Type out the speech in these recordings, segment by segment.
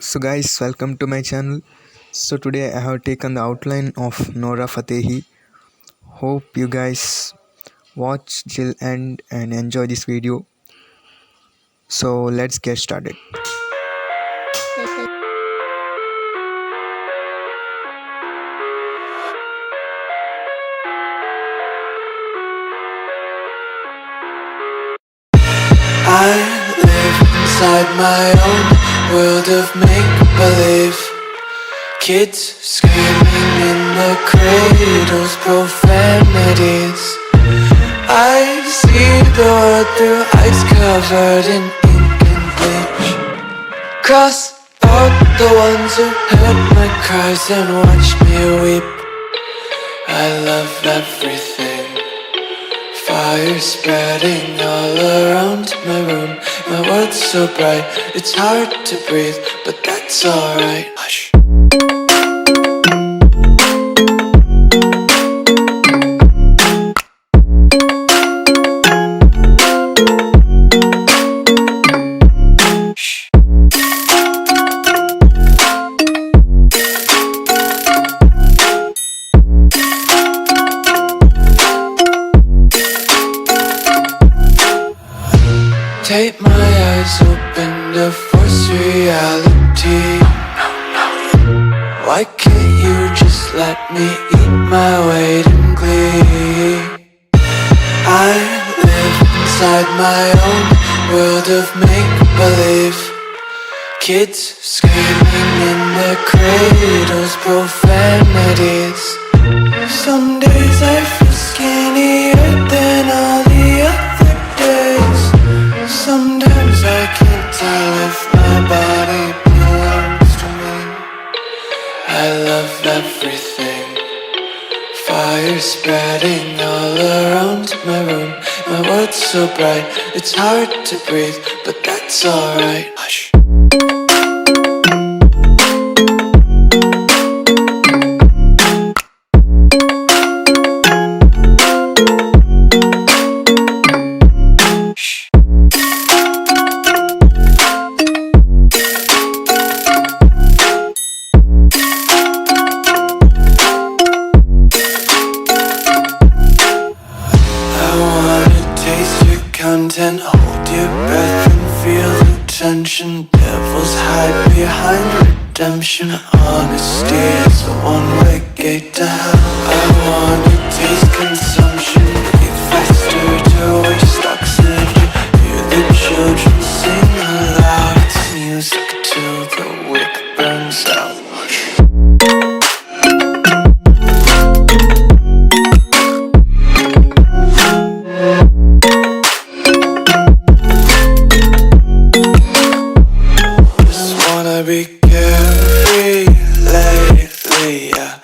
So guys, welcome to my channel. So today I have taken the outline of Nora Fatehi. Hope you guys watch till end and enjoy this video. So let's get started. I live inside my own world of make-believe. Kids screaming in the cradles, profanities. I see the world through ice covered in ink and bleach. Cross out the ones who heard my cries and watched me weep. I love everything. Fire spreading all around my room. My world's so bright, it's hard to breathe, but that's alright. Hush. Tape my eyes open to force reality. Why can't you just let me eat my weight in glee? I live inside my own world of make-believe. Kids screaming in their cradles, profanities. Some days I feel skinnier than all the other days. Sometimes I can't tell if my body belongs to me. I love everything. Fire spreading all around my room. My world's so bright, it's hard to breathe, but that's alright. Hush. Content, hold your breath and feel the tension. Devils hide behind redemption. Honesty is a one-way gate to hell. I wanna taste consumption. Breathe faster to waste oxygen. Hear the children sing aloud. It's music till the wick burns out. Be carefree lately, yeah.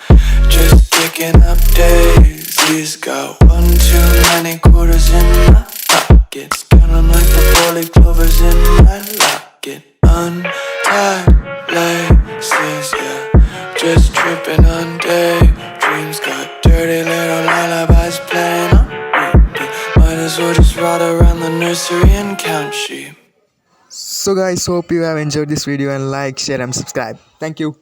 Just picking up daisies. Got one too many quarters in my pockets. Counting like the four-leaf clovers in my locket. Untied laces, yeah. Just tripping on daydreams. Got dirty little lullabies playing on repeat. Might as well just ride around the nursery and count sheep. So guys, hope you have enjoyed this video and like, share and subscribe. Thank you.